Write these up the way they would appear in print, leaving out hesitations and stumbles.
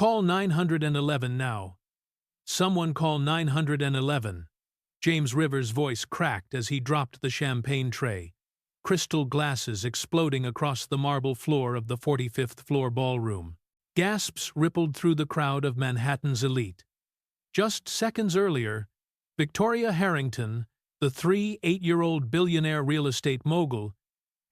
Call 911 now. Someone call 911. James Rivers' voice cracked as he dropped the champagne tray, crystal glasses exploding across the marble floor of the 45th floor ballroom. Gasps rippled through the crowd of Manhattan's elite. Just seconds earlier, Victoria Harrington, the 8-year-old billionaire real estate mogul,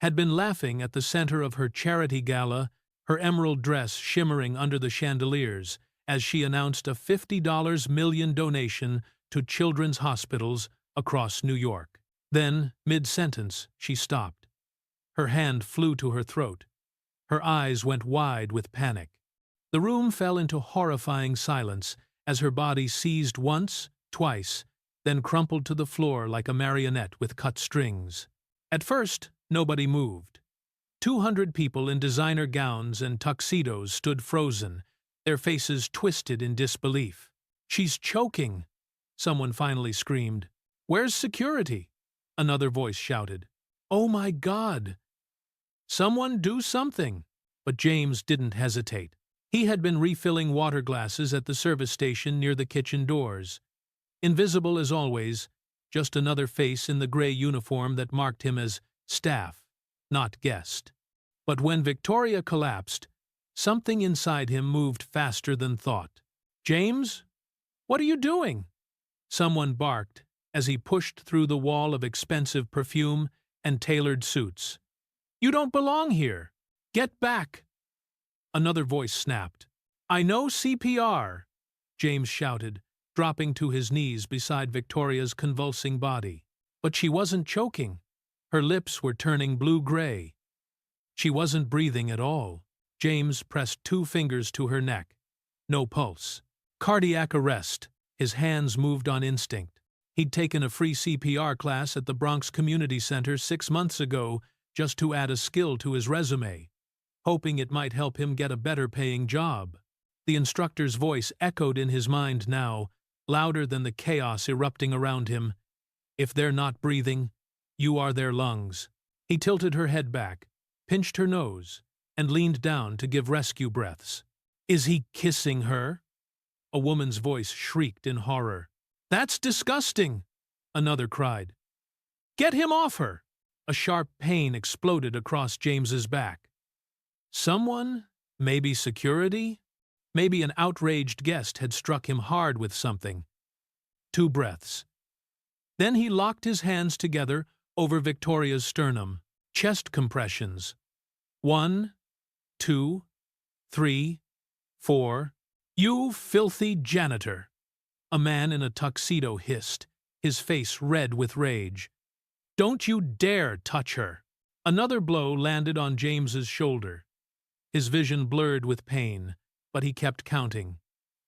had been laughing at the center of her charity gala, her emerald dress shimmering under the chandeliers, as she announced a $50 million donation to children's hospitals across New York. Then, mid-sentence, she stopped. Her hand flew to her throat. Her eyes went wide with panic. The room fell into horrifying silence as her body seized once, twice, then crumpled to the floor like a marionette with cut strings. At first, nobody moved. 200 people in designer gowns and tuxedos stood frozen, their faces twisted in disbelief. "She's choking," someone finally screamed. "Where's security?" Another voice shouted. "Oh my God! Someone do something!" But James didn't hesitate. He had been refilling water glasses at the service station near the kitchen doors. Invisible as always, just another face in the gray uniform that marked him as staff, not guest. But when Victoria collapsed, something inside him moved faster than thought. "James? What are you doing?" Someone barked as he pushed through the wall of expensive perfume and tailored suits. "You don't belong here! Get back!" Another voice snapped. "I know CPR!" James shouted, dropping to his knees beside Victoria's convulsing body. But she wasn't choking. Her lips were turning blue-gray. She wasn't breathing at all. James pressed 2 fingers to her neck. No pulse. Cardiac arrest. His hands moved on instinct. He'd taken a free CPR class at the Bronx Community Center 6 months ago just to add a skill to his resume, hoping it might help him get a better-paying job. The instructor's voice echoed in his mind now, louder than the chaos erupting around him. "If they're not breathing, you are their lungs." He tilted her head back, pinched her nose, and leaned down to give rescue breaths. "Is he kissing her?" A woman's voice shrieked in horror. "That's disgusting!" Another cried. "Get him off her!" A sharp pain exploded across James's back. Someone, maybe security, maybe an outraged guest had struck him hard with something. 2 breaths. Then he locked his hands together over Victoria's sternum. Chest compressions. 1, 2, 3, 4. "You filthy janitor!" A man in a tuxedo hissed, his face red with rage. "Don't you dare touch her!" Another blow landed on James's shoulder. His vision blurred with pain, but he kept counting,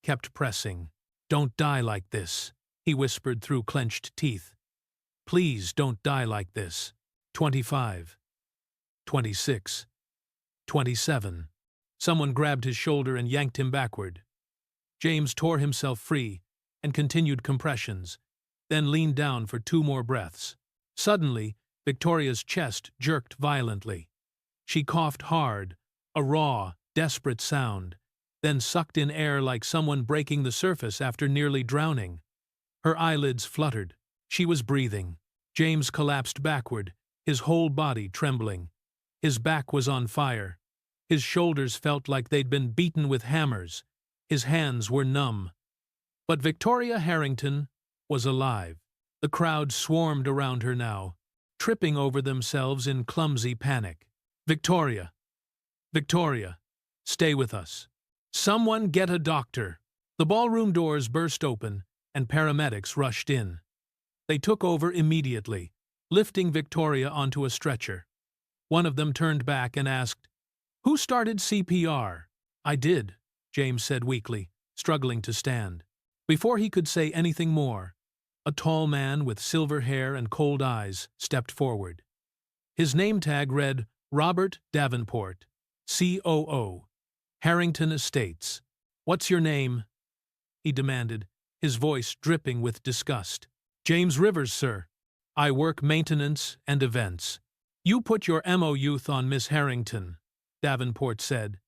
kept pressing. "Don't die like this," he whispered through clenched teeth. "Please don't die like this." 25. 26. 27. Someone grabbed his shoulder and yanked him backward. James tore himself free and continued compressions, then leaned down for 2 more breaths. Suddenly, Victoria's chest jerked violently. She coughed hard, a raw, desperate sound, then sucked in air like someone breaking the surface after nearly drowning. Her eyelids fluttered. She was breathing. James collapsed backward, his whole body trembling. His back was on fire. His shoulders felt like they'd been beaten with hammers. His hands were numb. But Victoria Harrington was alive. The crowd swarmed around her now, tripping over themselves in clumsy panic. "Victoria! Victoria! Stay with us! Someone get a doctor!" The ballroom doors burst open, and paramedics rushed in. They took over immediately, lifting Victoria onto a stretcher. One of them turned back and asked, "Who started CPR?" "I did," James said weakly, struggling to stand. Before he could say anything more, a tall man with silver hair and cold eyes stepped forward. His name tag read Robert Davenport, COO, Harrington Estates. "What's your name?" he demanded, his voice dripping with disgust. "James Rivers, sir. I work maintenance and events." "You put your MO youth on Miss Harrington," Davenport said,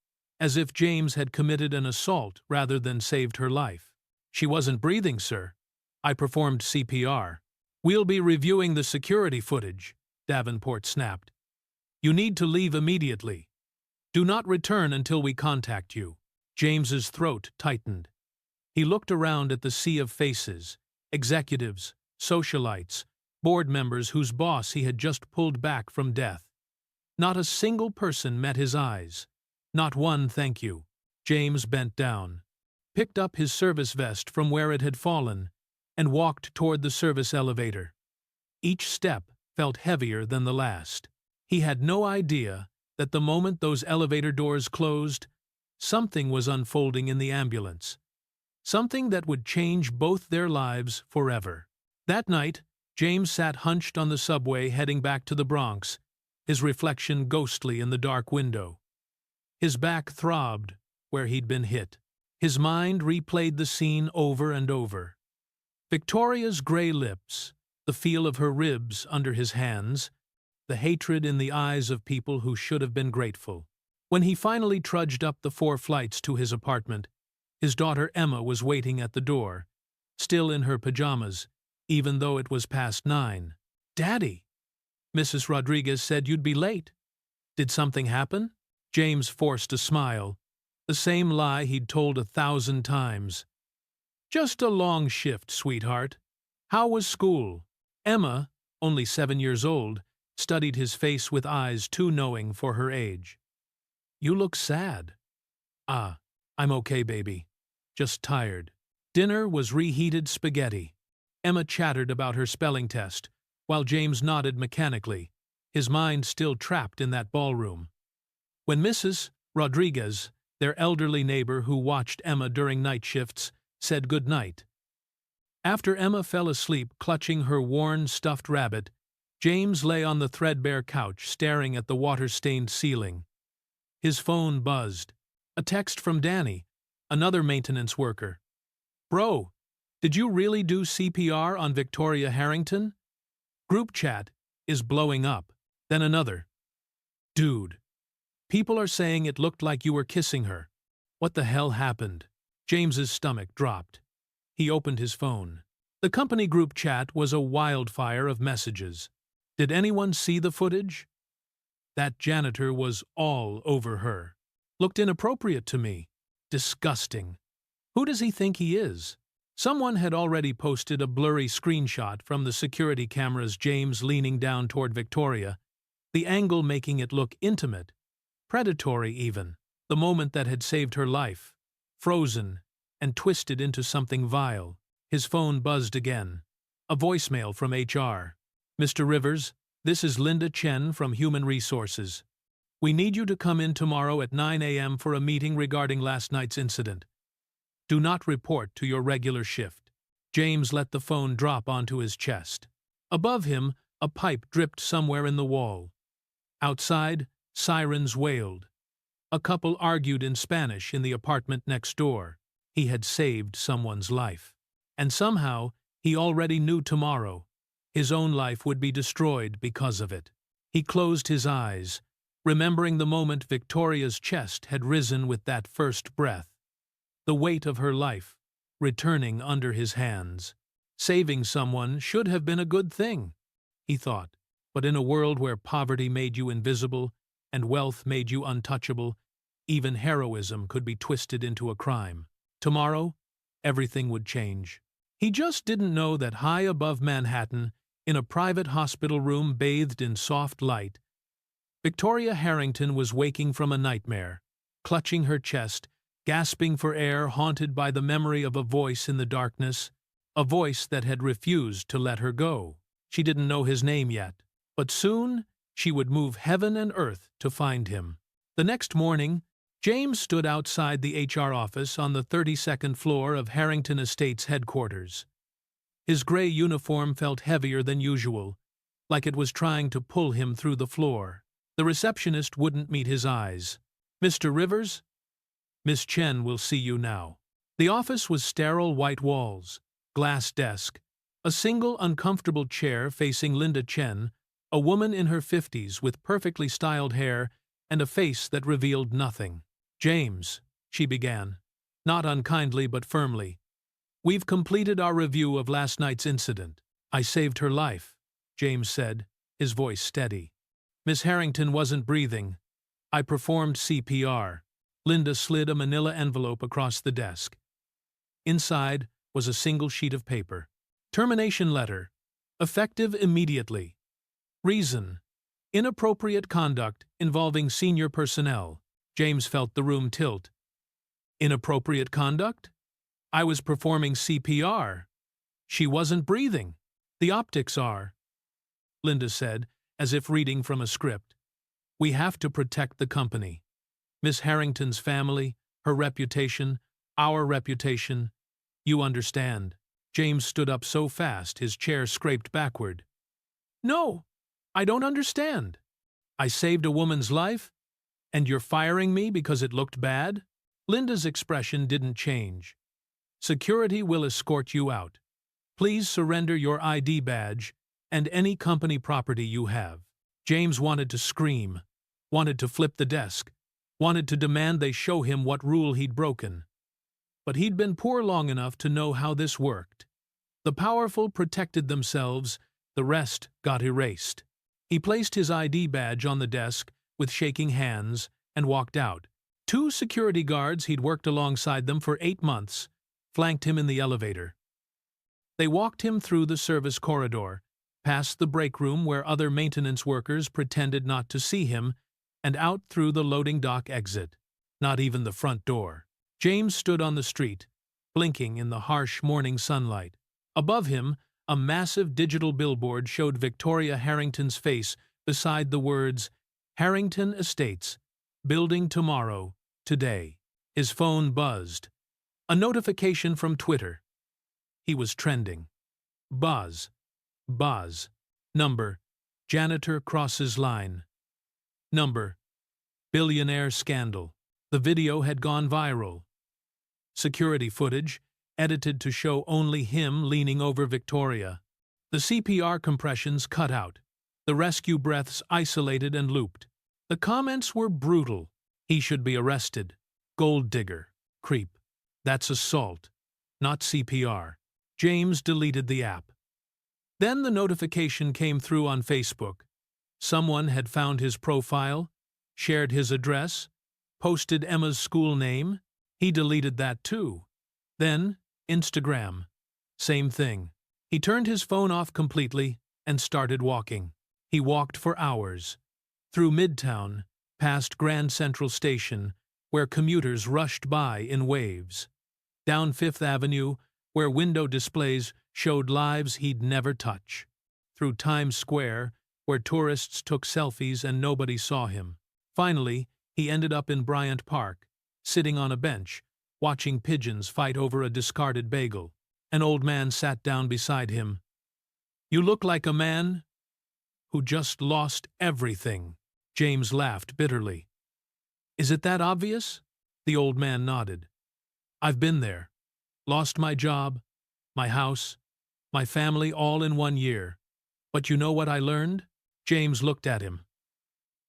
as if James had committed an assault rather than saved her life. "She wasn't breathing, sir. I performed CPR. We'll be reviewing the security footage," Davenport snapped. "You need to leave immediately. Do not return until we contact you." James's throat tightened. He looked around at the sea of faces, executives, socialites, board members whose boss he had just pulled back from death. Not a single person met his eyes. Not one thank you. James bent down, picked up his service vest from where it had fallen, and walked toward the service elevator. Each step felt heavier than the last. He had no idea that the moment those elevator doors closed, something was unfolding in the ambulance. Something that would change both their lives forever. That night, James sat hunched on the subway heading back to the Bronx, his reflection ghostly in the dark window. His back throbbed where he'd been hit. His mind replayed the scene over and over. Victoria's gray lips, the feel of her ribs under his hands, the hatred in the eyes of people who should have been grateful. When he finally trudged up the 4 flights to his apartment, his daughter Emma was waiting at the door, still in her pajamas, even though it was past 9. "Daddy, Mrs. Rodriguez said you'd be late. Did something happen?" James forced a smile, the same lie he'd told 1,000 times. "Just a long shift, sweetheart. How was school?" Emma, only 7 years old, studied his face with eyes too knowing for her age. "You look sad." "Ah, I'm okay, baby. Just tired." Dinner was reheated spaghetti. Emma chattered about her spelling test, while James nodded mechanically, his mind still trapped in that ballroom. When Mrs. Rodriguez, their elderly neighbor who watched Emma during night shifts, said good night. After Emma fell asleep clutching her worn stuffed rabbit, James lay on the threadbare couch staring at the water-stained ceiling. His phone buzzed. A text from Danny, another maintenance worker. "Bro, did you really do CPR on Victoria Harrington? Group chat is blowing up." Then another. "Dude, people are saying it looked like you were kissing her. What the hell happened?" James's stomach dropped. He opened his phone. The company group chat was a wildfire of messages. Did anyone see the footage? That janitor was all over her. Looked inappropriate to me. Disgusting. Who does he think he is? Someone had already posted a blurry screenshot from the security cameras, James leaning down toward Victoria, the angle making it look intimate, predatory even, the moment that had saved her life, frozen and twisted into something vile. His phone buzzed again. A voicemail from HR. "Mr. Rivers, this is Linda Chen from Human Resources. We need you to come in tomorrow at 9 a.m. for a meeting regarding last night's incident. Do not report to your regular shift." James let the phone drop onto his chest. Above him, a pipe dripped somewhere in the wall. Outside, sirens wailed. A couple argued in Spanish in the apartment next door. He had saved someone's life. And somehow, he already knew tomorrow, his own life would be destroyed because of it. He closed his eyes, remembering the moment Victoria's chest had risen with that first breath. The weight of her life, returning under his hands. Saving someone should have been a good thing, he thought, but in a world where poverty made you invisible and wealth made you untouchable, even heroism could be twisted into a crime. Tomorrow, everything would change. He just didn't know that high above Manhattan, in a private hospital room bathed in soft light, Victoria Harrington was waking from a nightmare, clutching her chest, gasping for air, haunted by the memory of a voice in the darkness, a voice that had refused to let her go. She didn't know his name yet, but soon she would move heaven and earth to find him. The next morning, James stood outside the HR office on the 32nd floor of Harrington Estates headquarters. His gray uniform felt heavier than usual, like it was trying to pull him through the floor. The receptionist wouldn't meet his eyes. "Mr. Rivers? Miss Chen will see you now." The office was sterile white walls, glass desk, a single uncomfortable chair facing Linda Chen, a woman in her 50s with perfectly styled hair and a face that revealed nothing. James, she began, not unkindly but firmly. We've completed our review of last night's incident. I saved her life, James said, his voice steady. Miss Harrington wasn't breathing. I performed CPR. Linda slid a manila envelope across the desk. Inside was a single sheet of paper. Termination letter. Effective immediately. Reason: inappropriate conduct involving senior personnel. James felt the room tilt. Inappropriate conduct? I was performing CPR. She wasn't breathing. The optics are, Linda said, as if reading from a script. We have to protect the company. Miss Harrington's family, her reputation, our reputation. You understand. James stood up so fast his chair scraped backward. No, I don't understand. I saved a woman's life, and you're firing me because it looked bad? Linda's expression didn't change. Security will escort you out. Please surrender your ID badge and any company property you have. James wanted to scream, wanted to flip the desk, wanted to demand they show him what rule he'd broken. But he'd been poor long enough to know how this worked. The powerful protected themselves, the rest got erased. He placed his ID badge on the desk with shaking hands and walked out. 2 security guards he'd worked alongside them for 8 months flanked him in the elevator. They walked him through the service corridor, past the break room where other maintenance workers pretended not to see him, and out through the loading dock exit. Not even the front door. James stood on the street, blinking in the harsh morning sunlight. Above him, a massive digital billboard showed Victoria Harrington's face beside the words, Harrington Estates, building tomorrow, today. His phone buzzed. A notification from Twitter. He was trending. Buzz. Number: Janitor crosses line. Number: Billionaire scandal. The video had gone viral. Security footage, edited to show only him leaning over Victoria. The CPR compressions cut out. The rescue breaths isolated and looped. The comments were brutal. He should be arrested. Gold digger. Creep. That's assault, not CPR. James deleted the app. Then the notification came through on Facebook. Someone had found his profile, shared his address, posted Emma's school name. He deleted that too. Then, Instagram. Same thing. He turned his phone off completely and started walking. He walked for hours. Through Midtown, past Grand Central Station, where commuters rushed by in waves. Down Fifth Avenue, where window displays showed lives he'd never touch. Through Times Square, where tourists took selfies and nobody saw him. Finally, he ended up in Bryant Park, sitting on a bench, watching pigeons fight over a discarded bagel. An old man sat down beside him. You look like a man who just lost everything. James laughed bitterly. Is it that obvious? The old man nodded. I've been there. Lost my job, my house, my family all in 1 year. But you know what I learned? James looked at him.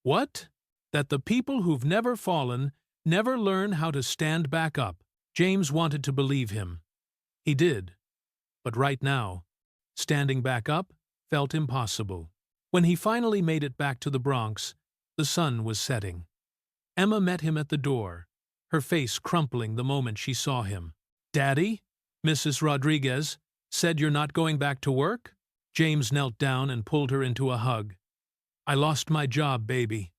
What? That the people who've never fallen never learn how to stand back up. James wanted to believe him. He did. But right now, standing back up felt impossible. When he finally made it back to the Bronx, the sun was setting. Emma met him at the door, her face crumpling the moment she saw him. Daddy? Mrs. Rodriguez said you're not going back to work? James knelt down and pulled her into a hug. I lost my job, baby.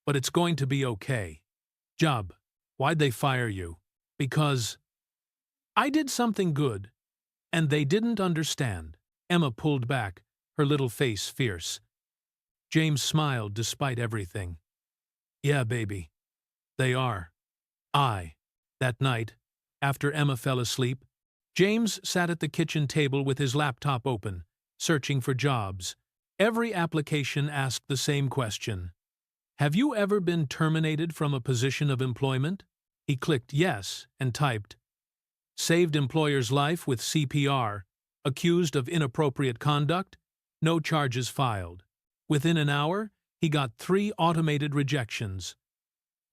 But it's going to be okay. Job? Why'd they fire you? Because I did something good, and they didn't understand. Emma pulled back, her little face fierce. James smiled despite everything. Yeah, baby. They are. That night, after Emma fell asleep, James sat at the kitchen table with his laptop open, searching for jobs. Every application asked the same question. Have you ever been terminated from a position of employment? He clicked yes and typed. Saved employer's life with CPR. Accused of inappropriate conduct. No charges filed. Within an hour, he got 3 automated rejections.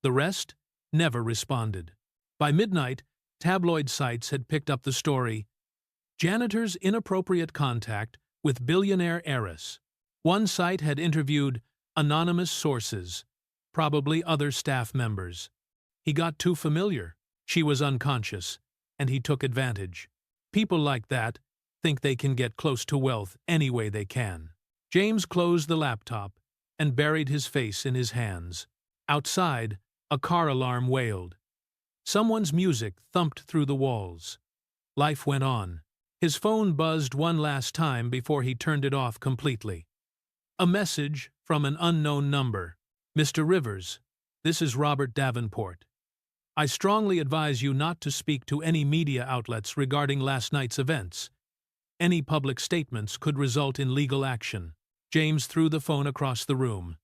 The rest never responded. By midnight, tabloid sites had picked up the story, Janitor's inappropriate contact with billionaire heiress. One site had interviewed anonymous sources, probably other staff members. He got too familiar. She was unconscious, and he took advantage. People like that think they can get close to wealth any way they can. James closed the laptop and buried his face in his hands. Outside, a car alarm wailed. Someone's music thumped through the walls. Life went on. His phone buzzed one last time before he turned it off completely. A message from an unknown number. Mr. Rivers, this is Robert Davenport. I strongly advise you not to speak to any media outlets regarding last night's events. Any public statements could result in legal action. James threw the phone across the room.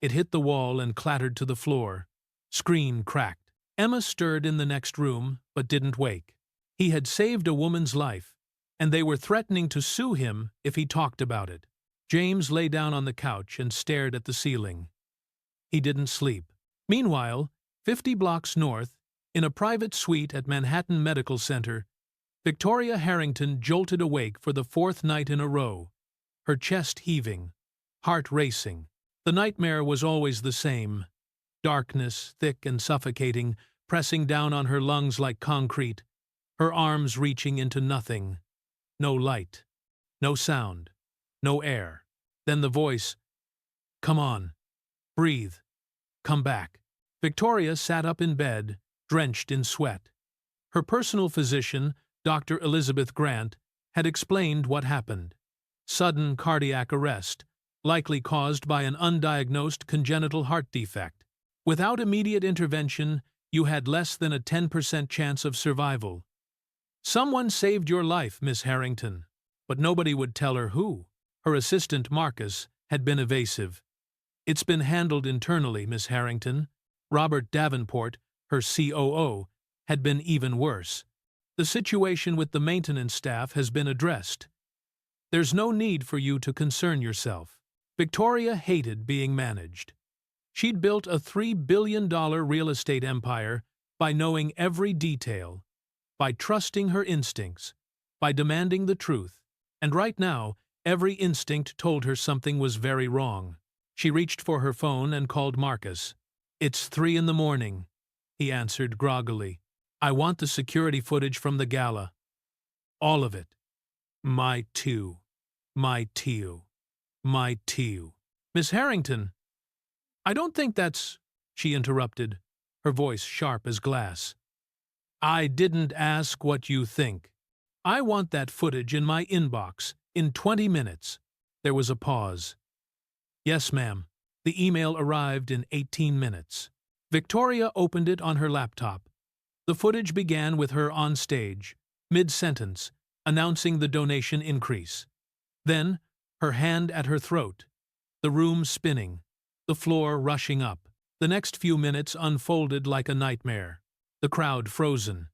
It hit the wall and clattered to the floor. Screen cracked. Emma stirred in the next room, but didn't wake. He had saved a woman's life, and they were threatening to sue him if he talked about it. James lay down on the couch and stared at the ceiling. He didn't sleep. Meanwhile, 50 blocks north, in a private suite at Manhattan Medical Center, Victoria Harrington jolted awake for the fourth night in a row, her chest heaving, heart racing. The nightmare was always the same. Darkness, thick and suffocating, pressing down on her lungs like concrete, her arms reaching into nothing. No light, no sound, no air. Then the voice, "Come on, breathe, come back." Victoria sat up in bed, drenched in sweat. Her personal physician, Dr. Elizabeth Grant, had explained what happened. Sudden cardiac arrest, likely caused by an undiagnosed congenital heart defect. Without immediate intervention, you had less than a 10% chance of survival. Someone saved your life, Miss Harrington, but nobody would tell her who. Her assistant, Marcus, had been evasive. It's been handled internally, Miss Harrington. Robert Davenport, her COO, had been even worse. The situation with the maintenance staff has been addressed. There's no need for you to concern yourself. Victoria hated being managed. She'd built a $3 billion real estate empire by knowing every detail, by trusting her instincts, by demanding the truth, and right now, every instinct told her something was very wrong. She reached for her phone and called Marcus. "It's 3 in the morning," he answered groggily. "I want the security footage from the gala. All of it. My too. My too. My too." "Miss Harrington, I don't think that's—" she interrupted, her voice sharp as glass. "I didn't ask what you think. I want that footage in my inbox in 20 minutes. There was a pause. "Yes, ma'am." The email arrived in 18 minutes. Victoria opened it on her laptop. The footage began with her on stage, mid-sentence, announcing the donation increase. Then, her hand at her throat, the room spinning, the floor rushing up. The next few minutes unfolded like a nightmare. The crowd frozen.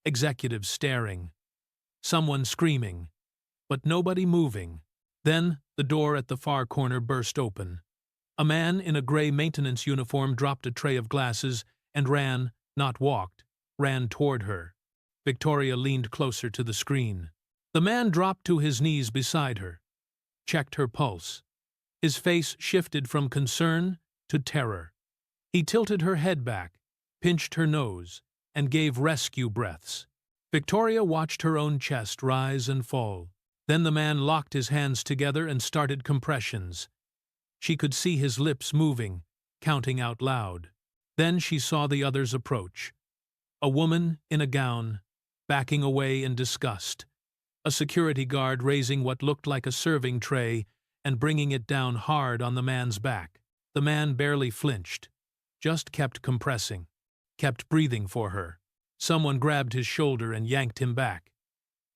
Executives staring. Someone screaming. But nobody moving. Then, the door at the far corner burst open. A man in a gray maintenance uniform dropped a tray of glasses and ran, not walked, ran toward her. Victoria leaned closer to the screen. The man dropped to his knees beside her, checked her pulse. His face shifted from concern to terror. He tilted her head back, pinched her nose, and gave rescue breaths. Victoria watched her own chest rise and fall. Then the man locked his hands together and started compressions. She could see his lips moving, counting out loud. Then she saw the others approach. A woman in a gown, backing away in disgust. A security guard raising what looked like a serving tray and bringing it down hard on the man's back. The man barely flinched, just kept compressing, kept breathing for her. Someone grabbed his shoulder and yanked him back.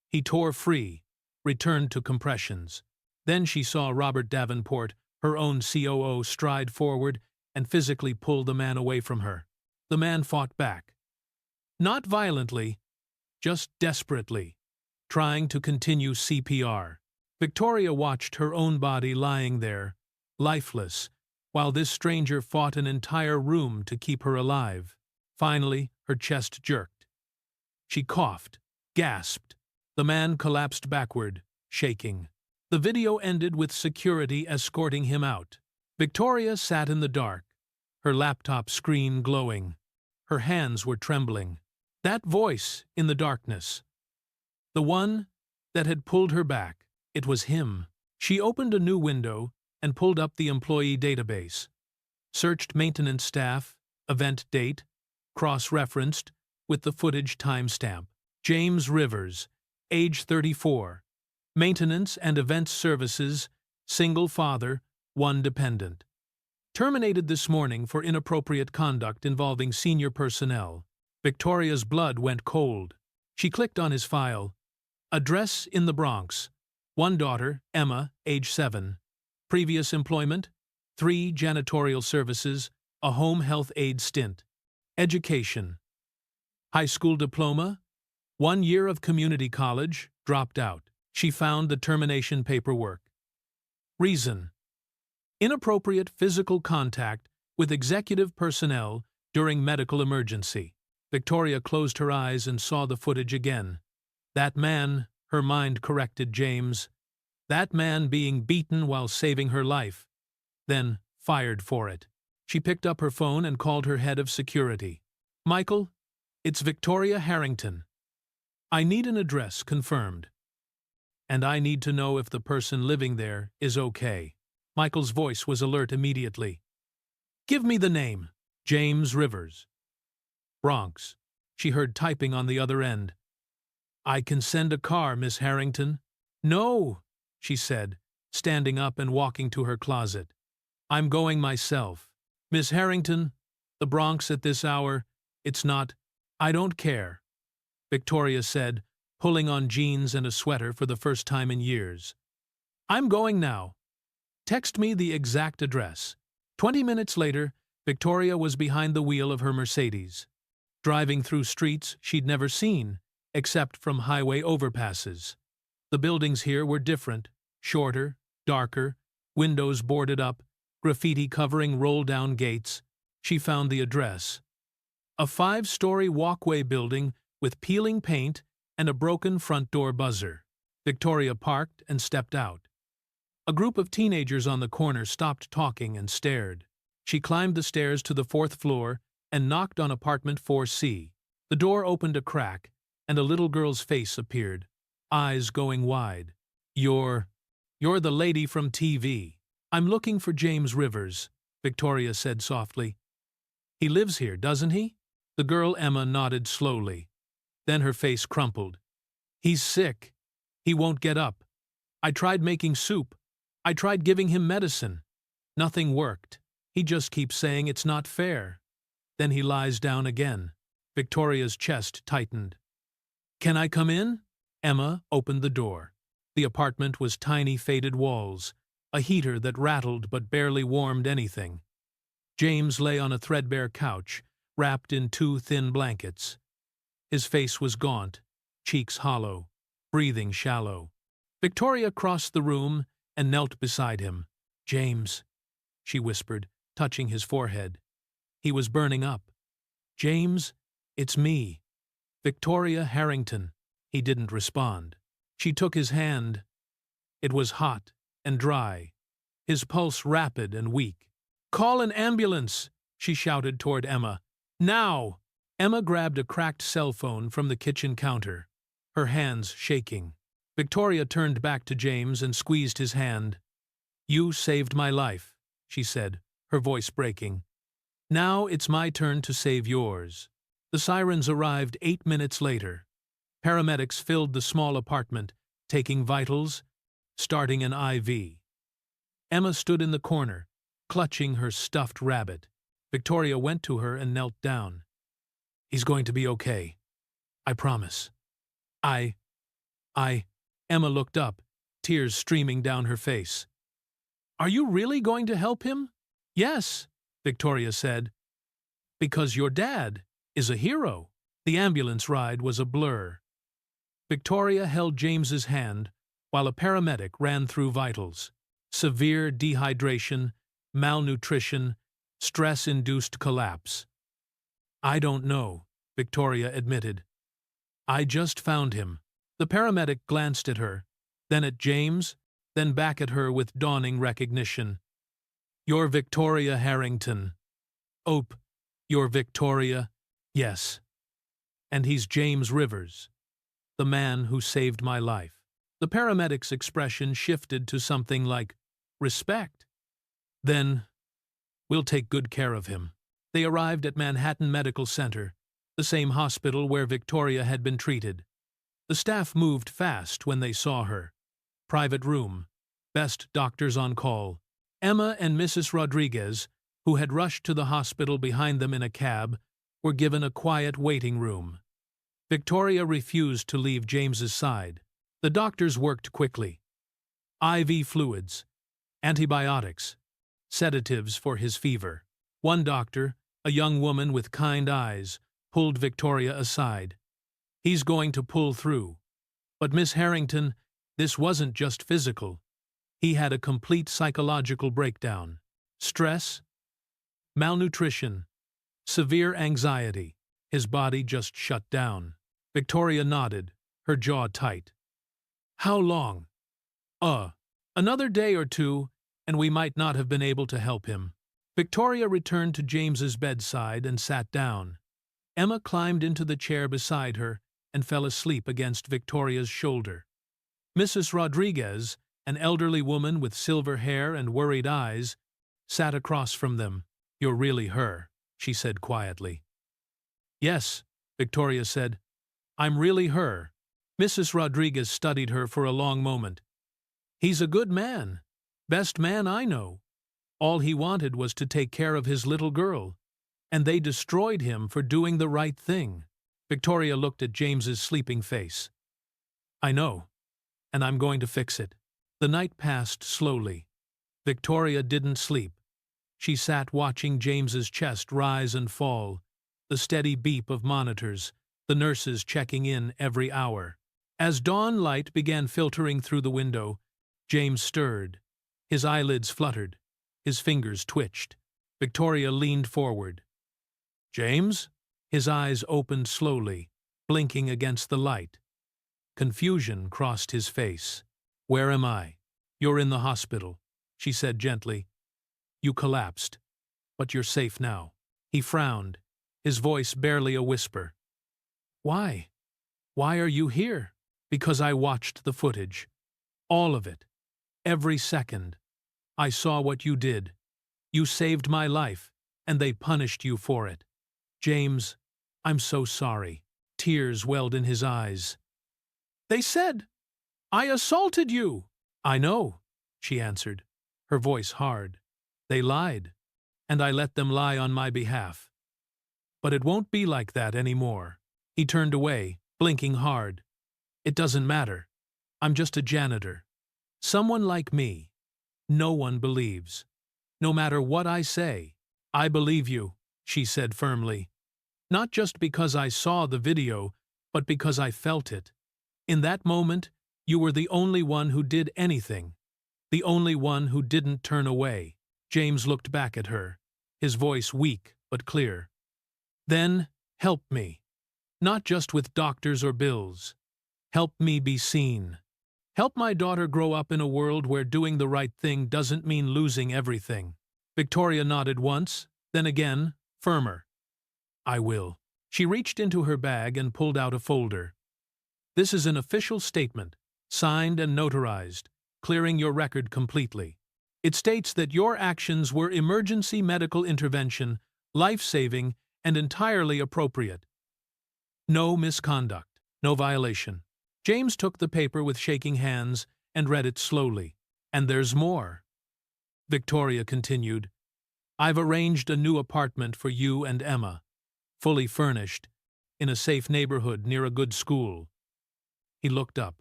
He tore free, returned to compressions. Then she saw Robert Davenport, her own COO, stride forward and physically pull the man away from her. The man fought back. Not violently, just desperately, trying to continue CPR. Victoria watched her own body lying there, lifeless, while this stranger fought an entire room to keep her alive. Finally, her chest jerked. She coughed, gasped. The man collapsed backward, shaking. The video ended with security escorting him out. Victoria sat in the dark, her laptop screen glowing. Her hands were trembling. That voice in the darkness. The one that had pulled her back. It was him. She opened a new window and pulled up the employee database. Searched maintenance staff, event date, cross-referenced with the footage timestamp. James Rivers, age 34. Maintenance and events services, single father, one dependent. Terminated this morning for inappropriate conduct involving senior personnel. Victoria's blood went cold. She clicked on his file. Address in the Bronx. One daughter, Emma, age 7. Previous employment, 3 janitorial services, a home health aide stint. Education. High school diploma, 1 year of community college, dropped out. She found the termination paperwork. Reason: inappropriate physical contact with executive personnel during medical emergency. Victoria closed her eyes and saw the footage again. That man, her mind corrected James. That man being beaten while saving her life. Then fired for it. She picked up her phone and called her head of security. Michael, it's Victoria Harrington. I need an address confirmed. And I need to know if the person living there is okay. Michael's voice was alert immediately. Give me the name. James Rivers. Bronx. She heard typing on the other end. I can send a car, Miss Harrington. No, she said, standing up and walking to her closet. I'm going myself. Miss Harrington, the Bronx at this hour, it's not. I don't care, Victoria said, pulling on jeans and a sweater for the first time in years. I'm going now. Text me the exact address. 20 minutes later, Victoria was behind the wheel of her Mercedes, driving through streets she'd never seen, except from highway overpasses. The buildings here were different, shorter, darker, windows boarded up, graffiti covering roll-down gates. She found the address. A 5-story walkway building with peeling paint and a broken front door buzzer. Victoria parked and stepped out. A group of teenagers on the corner stopped talking and stared. She climbed the stairs to the 4th floor and knocked on apartment 4C. The door opened a crack, and a little girl's face appeared, eyes going wide. You're the lady from TV. I'm looking for James Rivers, Victoria said softly. He lives here, doesn't he? The girl Emma nodded slowly. Then her face crumpled. He's sick. He won't get up. I tried making soup. I tried giving him medicine. Nothing worked. He just keeps saying it's not fair. Then he lies down again. Victoria's chest tightened. Can I come in? Emma opened the door. The apartment was tiny faded walls, a heater that rattled but barely warmed anything. James lay on a threadbare couch, wrapped in 2 thin blankets. His face was gaunt, cheeks hollow, breathing shallow. Victoria crossed the room and knelt beside him. James, she whispered, touching his forehead. He was burning up. James, it's me. Victoria Harrington. He didn't respond. She took his hand. It was hot and dry, his pulse rapid and weak. Call an ambulance, she shouted toward Emma. Now! Emma grabbed a cracked cell phone from the kitchen counter, her hands shaking. Victoria turned back to James and squeezed his hand. You saved my life, she said, her voice breaking. Now it's my turn to save yours. The sirens arrived 8 minutes later. Paramedics filled the small apartment, taking vitals, starting an IV. Emma stood in the corner, clutching her stuffed rabbit. Victoria went to her and knelt down. He's going to be okay. I promise. Emma looked up, tears streaming down her face. Are you really going to help him? Yes, Victoria said. Because your dad is a hero. The ambulance ride was a blur. Victoria held James's hand while a paramedic ran through vitals. Severe dehydration, malnutrition, stress-induced collapse. I don't know, Victoria admitted. I just found him. The paramedic glanced at her, then at James, then back at her with dawning recognition. You're Victoria Harrington. Ope, you're Victoria? Yes. And he's James Rivers, the man who saved my life. The paramedic's expression shifted to something like respect. Then, we'll take good care of him. They arrived at Manhattan Medical Center, the same hospital where Victoria had been treated. The staff moved fast when they saw her. Private room. Best doctors on call. Emma and Mrs. Rodriguez, who had rushed to the hospital behind them in a cab, were given a quiet waiting room. Victoria refused to leave James's side. The doctors worked quickly. IV fluids, antibiotics, sedatives for his fever. One doctor, a young woman with kind eyes, pulled Victoria aside. He's going to pull through. But Miss Harrington, this wasn't just physical. He had a complete psychological breakdown. Stress, malnutrition, severe anxiety. His body just shut down. Victoria nodded, her jaw tight. How long? Another day or two, and we might not have been able to help him. Victoria returned to James's bedside and sat down. Emma climbed into the chair beside her and fell asleep against Victoria's shoulder. Mrs. Rodriguez, an elderly woman with silver hair and worried eyes, sat across from them. You're really her, she said quietly. Yes, Victoria said. I'm really her. Mrs. Rodriguez studied her for a long moment. He's a good man. Best man I know. All he wanted was to take care of his little girl, and they destroyed him for doing the right thing. Victoria looked at James's sleeping face. I know, and I'm going to fix it. The night passed slowly. Victoria didn't sleep. She sat watching James's chest rise and fall, the steady beep of monitors, the nurses checking in every hour. As dawn light began filtering through the window, James stirred. His eyelids fluttered. His fingers twitched. Victoria leaned forward. James? His eyes opened slowly, blinking against the light. Confusion crossed his face. Where am I? You're in the hospital, she said gently. You collapsed, but you're safe now. He frowned, his voice barely a whisper. Why? Why are you here? Because I watched the footage. All of it. Every second. I saw what you did. You saved my life, and they punished you for it. James, I'm so sorry. Tears welled in his eyes. They said I assaulted you. I know, she answered, her voice hard. They lied, and I let them lie on my behalf. But it won't be like that anymore. He turned away, blinking hard. It doesn't matter. I'm just a janitor. Someone like me. No one believes. No matter what I say, I believe you, she said firmly. Not just because I saw the video, but because I felt it. In that moment, you were the only one who did anything. The only one who didn't turn away. James looked back at her, his voice weak but clear. Then, help me. Not just with doctors or bills. Help me be seen. Help my daughter grow up in a world where doing the right thing doesn't mean losing everything. Victoria nodded once, then again, firmer. I will. She reached into her bag and pulled out a folder. This is an official statement, signed and notarized, clearing your record completely. It states that your actions were emergency medical intervention, life-saving, and entirely appropriate. No misconduct, no violation. James took the paper with shaking hands and read it slowly. And there's more. Victoria continued. I've arranged a new apartment for you and Emma, fully furnished, in a safe neighborhood near a good school. He looked up.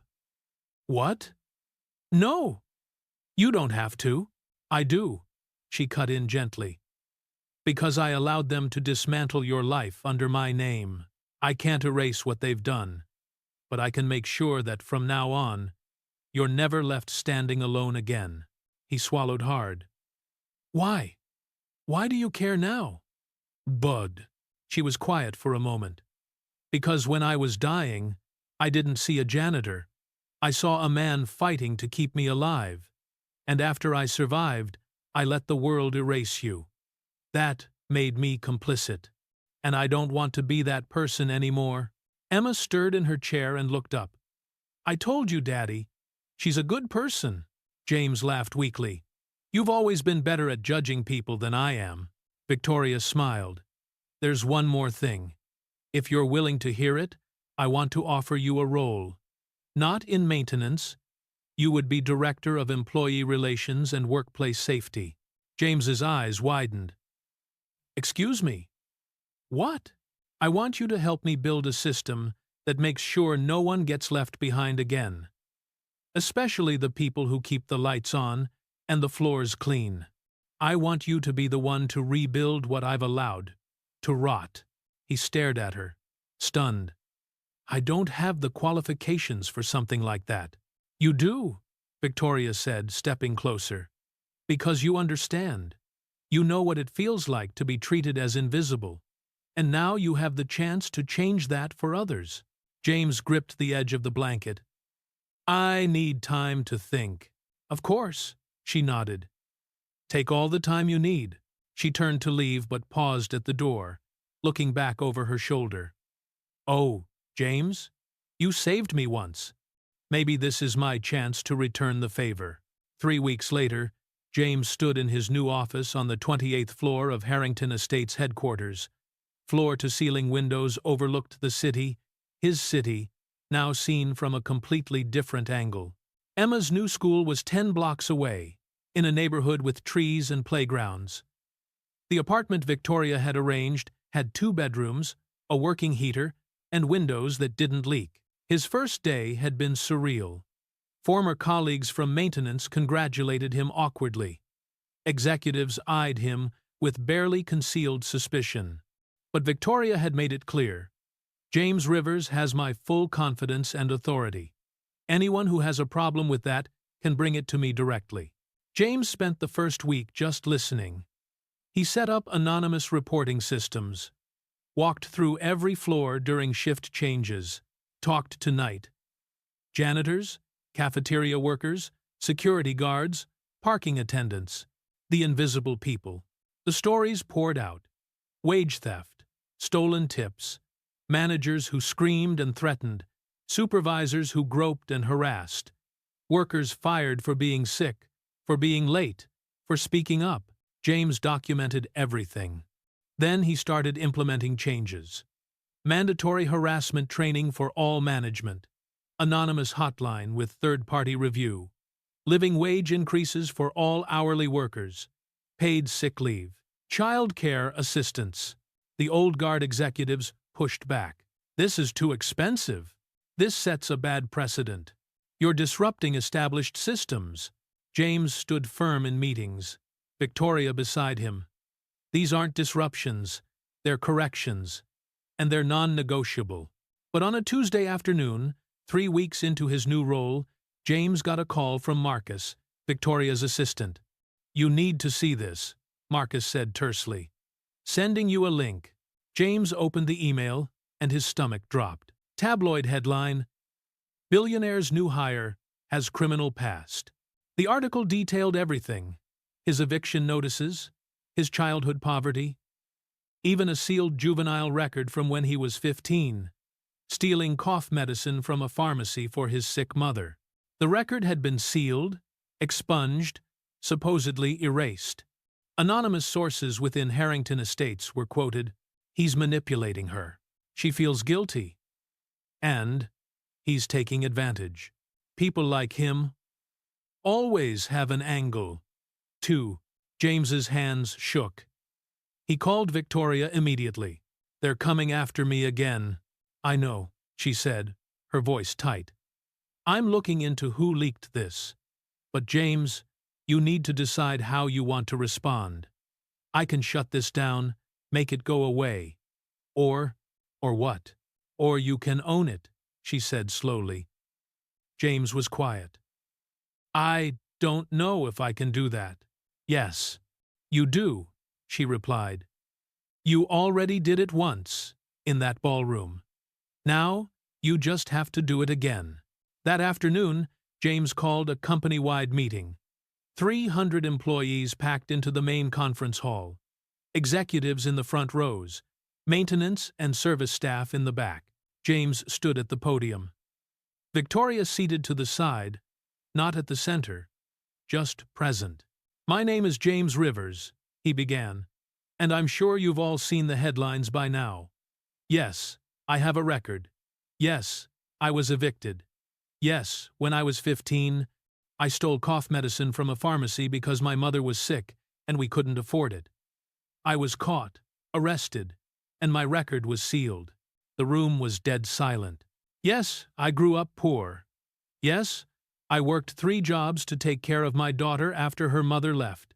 What? No. You don't have to. I do, she cut in gently. Because I allowed them to dismantle your life under my name. I can't erase what they've done. But I can make sure that from now on, you're never left standing alone again. He swallowed hard. Why? Why do you care now? Bud. She was quiet for a moment. Because when I was dying, I didn't see a janitor. I saw a man fighting to keep me alive. And after I survived, I let the world erase you. That made me complicit. And I don't want to be that person anymore. Emma stirred in her chair and looked up. I told you, Daddy. She's a good person. James laughed weakly. You've always been better at judging people than I am. Victoria smiled. There's one more thing. If you're willing to hear it, I want to offer you a role. Not in maintenance. You would be Director of Employee Relations and Workplace Safety. James's eyes widened. Excuse me? What? I want you to help me build a system that makes sure no one gets left behind again. Especially the people who keep the lights on and the floors clean. I want you to be the one to rebuild what I've allowed to rot. He stared at her, stunned. I don't have the qualifications for something like that. You do, Victoria said, stepping closer. Because you understand. You know what it feels like to be treated as invisible. And now you have the chance to change that for others. James gripped the edge of the blanket. I need time to think. Of course, she nodded. Take all the time you need. She turned to leave but paused at the door, looking back over her shoulder. Oh, James, you saved me once. Maybe this is my chance to return the favor. 3 weeks later, James stood in his new office on the 28th floor of Harrington Estates headquarters. Floor-to-ceiling windows overlooked the city, his city, now seen from a completely different angle. Emma's new school was 10 blocks away, in a neighborhood with trees and playgrounds. The apartment Victoria had arranged had 2 bedrooms, a working heater, and windows that didn't leak. His first day had been surreal. Former colleagues from maintenance congratulated him awkwardly. Executives eyed him with barely concealed suspicion. But Victoria had made it clear. James Rivers has my full confidence and authority. Anyone who has a problem with that can bring it to me directly. James spent the first week just listening. He set up anonymous reporting systems, walked through every floor during shift changes, talked to night janitors, cafeteria workers, security guards, parking attendants, the invisible people. The stories poured out. Wage theft, stolen tips, managers who screamed and threatened, supervisors who groped and harassed, workers fired for being sick, for being late, for speaking up. James documented everything. Then he started implementing changes. Mandatory harassment training for all management, anonymous hotline with third-party review, living wage increases for all hourly workers, paid sick leave, child care assistance. The old guard executives pushed back. This is too expensive. This sets a bad precedent. You're disrupting established systems. James stood firm in meetings, Victoria beside him. These aren't disruptions, they're corrections, and they're non-negotiable. But on a Tuesday afternoon, 3 weeks into his new role, James got a call from Marcus, Victoria's assistant. You need to see this, Marcus said tersely. Sending you a link. James opened the email, and his stomach dropped. Tabloid headline, Billionaire's new hire has criminal past. The article detailed everything. His eviction notices, his childhood poverty, even a sealed juvenile record from when he was 15, stealing cough medicine from a pharmacy for his sick mother. The record had been sealed, expunged, supposedly erased. Anonymous sources within Harrington Estates were quoted, "He's manipulating her. She feels guilty. And he's taking advantage. People like him always have an angle." 2. James's hands shook. He called Victoria immediately. They're coming after me again. I know, she said, her voice tight. I'm looking into who leaked this. But James, you need to decide how you want to respond. I can shut this down, make it go away. Or what? Or you can own it, she said slowly. James was quiet. I don't know if I can do that. Yes, you do, she replied. You already did it once, in that ballroom. Now, you just have to do it again. That afternoon, James called a company-wide meeting. 300 employees packed into the main conference hall. Executives in the front rows, maintenance and service staff in the back. James stood at the podium. Victoria seated to the side, not at the center, just present. "My name is James Rivers," he began, "and I'm sure you've all seen the headlines by now. Yes, I have a record. Yes, I was evicted. Yes, when I was 15, I stole cough medicine from a pharmacy because my mother was sick and we couldn't afford it. I was caught, arrested, and my record was sealed." The room was dead silent. "Yes, I grew up poor. Yes, I worked 3 jobs to take care of my daughter after her mother left.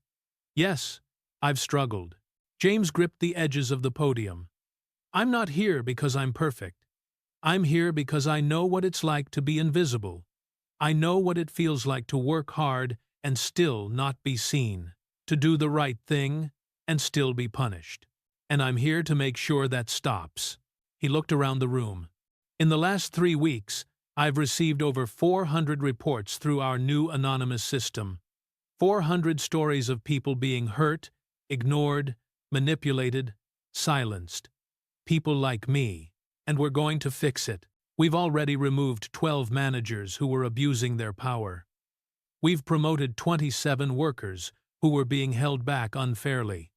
Yes, I've struggled." James gripped the edges of the podium. "I'm not here because I'm perfect. I'm here because I know what it's like to be invisible. I know what it feels like to work hard and still not be seen, to do the right thing and still be punished. And I'm here to make sure that stops." He looked around the room. "In the last 3 weeks, I've received over 400 reports through our new anonymous system. 400 stories of people being hurt, ignored, manipulated, silenced. People like me. And we're going to fix it. We've already removed 12 managers who were abusing their power. We've promoted 27 workers who were being held back unfairly.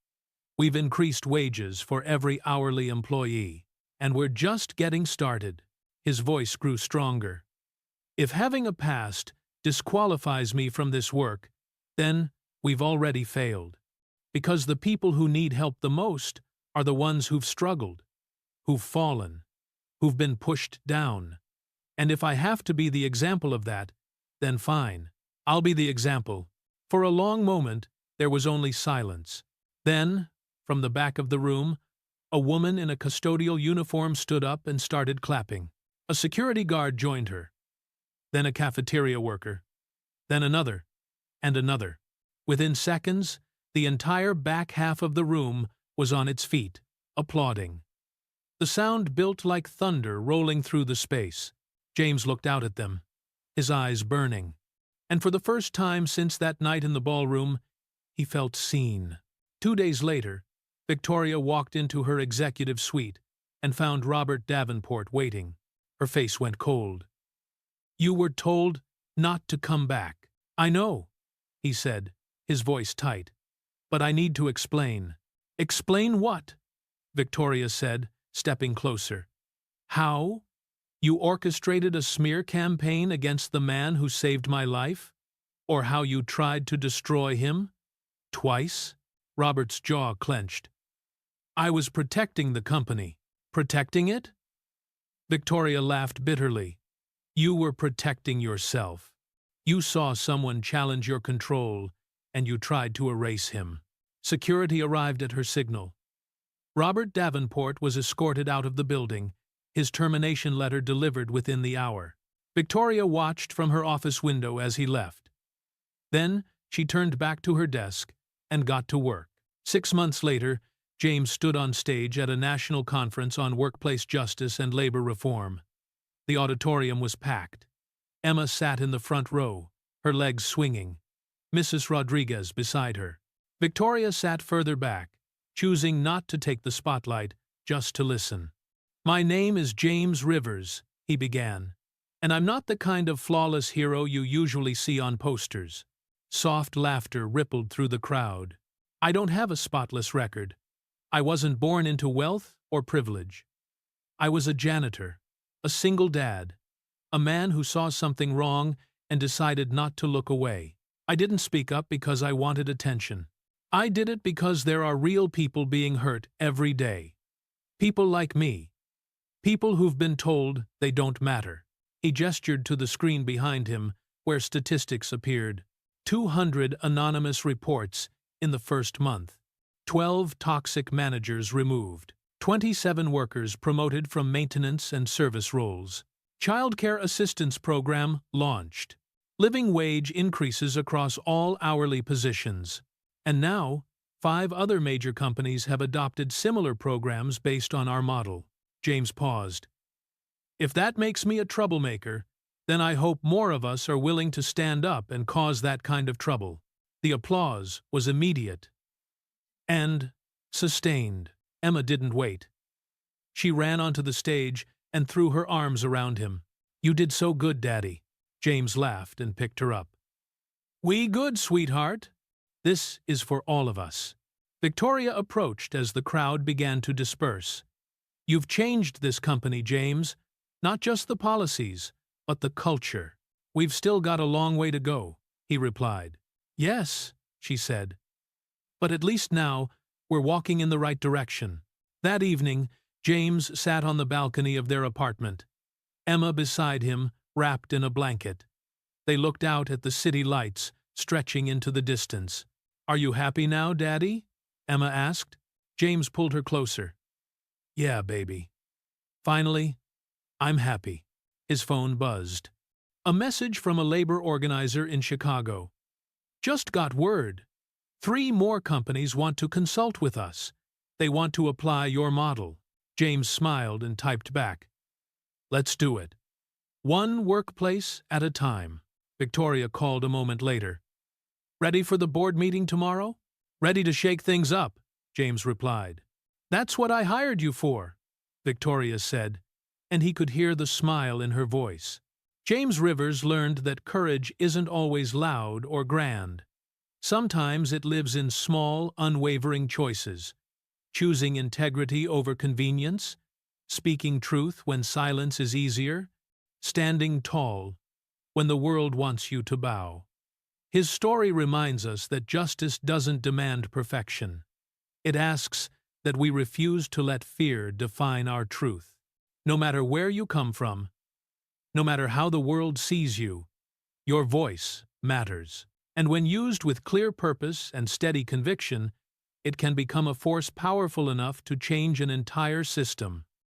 We've increased wages for every hourly employee. And we're just getting started." His voice grew stronger. "If having a past disqualifies me from this work, then we've already failed. Because the people who need help the most are the ones who've struggled, who've fallen, who've been pushed down. And if I have to be the example of that, then fine, I'll be the example." For a long moment, there was only silence. Then, from the back of the room, a woman in a custodial uniform stood up and started clapping. A security guard joined her. Then a cafeteria worker. Then another. And another. Within seconds, the entire back half of the room was on its feet, applauding. The sound built like thunder rolling through the space. James looked out at them, his eyes burning. And for the first time since that night in the ballroom, he felt seen. 2 days later, Victoria walked into her executive suite and found Robert Davenport waiting. Her face went cold. "You were told not to come back." "I know," he said, his voice tight. "But I need to explain." "Explain what?" Victoria said, stepping closer. "How? You orchestrated a smear campaign against the man who saved my life? Or how you tried to destroy him? Twice?" Robert's jaw clenched. "I was protecting the company." "Protecting it?" Victoria laughed bitterly. "You were protecting yourself. You saw someone challenge your control, and you tried to erase him." Security arrived at her signal. Robert Davenport was escorted out of the building, his termination letter delivered within the hour. Victoria watched from her office window as he left. Then she turned back to her desk and got to work. 6 months later, James stood on stage at a national conference on workplace justice and labor reform. The auditorium was packed. Emma sat in the front row, her legs swinging, Mrs. Rodriguez beside her. Victoria sat further back, choosing not to take the spotlight, just to listen. "My name is James Rivers," he began, "and I'm not the kind of flawless hero you usually see on posters." Soft laughter rippled through the crowd. "I don't have a spotless record. I wasn't born into wealth or privilege. I was a janitor, a single dad, a man who saw something wrong and decided not to look away. I didn't speak up because I wanted attention. I did it because there are real people being hurt every day. People like me. People who've been told they don't matter." He gestured to the screen behind him, where statistics appeared. 200 anonymous reports in the first month. 12 toxic managers removed. 27 workers promoted from maintenance and service roles. Childcare assistance program launched. Living wage increases across all hourly positions. And now, 5 other major companies have adopted similar programs based on our model. James paused. If that makes me a troublemaker, then I hope more of us are willing to stand up and cause that kind of trouble. The applause was immediate and sustained. Emma didn't wait. She ran onto the stage and threw her arms around him. You did so good, Daddy. James laughed and picked her up. We good, sweetheart. This is for all of us. Victoria approached as the crowd began to disperse. You've changed this company, James. Not just the policies, but the culture. We've still got a long way to go, he replied. Yes, she said. But at least now, we're walking in the right direction. That evening, James sat on the balcony of their apartment. Emma beside him, wrapped in a blanket. They looked out at the city lights, stretching into the distance. Are you happy now, Daddy? Emma asked. James pulled her closer. Yeah, baby. Finally, I'm happy. His phone buzzed. A message from a labor organizer in Chicago. Just got word. 3 more companies want to consult with us. They want to apply your model. James smiled and typed back. Let's do it. 1 workplace at a time. Victoria called a moment later. Ready for the board meeting tomorrow? Ready to shake things up, James replied. That's what I hired you for, Victoria said, and he could hear the smile in her voice. James Rivers learned that courage isn't always loud or grand. Sometimes it lives in small, unwavering choices, choosing integrity over convenience, speaking truth when silence is easier, standing tall when the world wants you to bow. His story reminds us that justice doesn't demand perfection. It asks that we refuse to let fear define our truth. No matter where you come from, no matter how the world sees you, your voice matters. And when used with clear purpose and steady conviction, it can become a force powerful enough to change an entire system.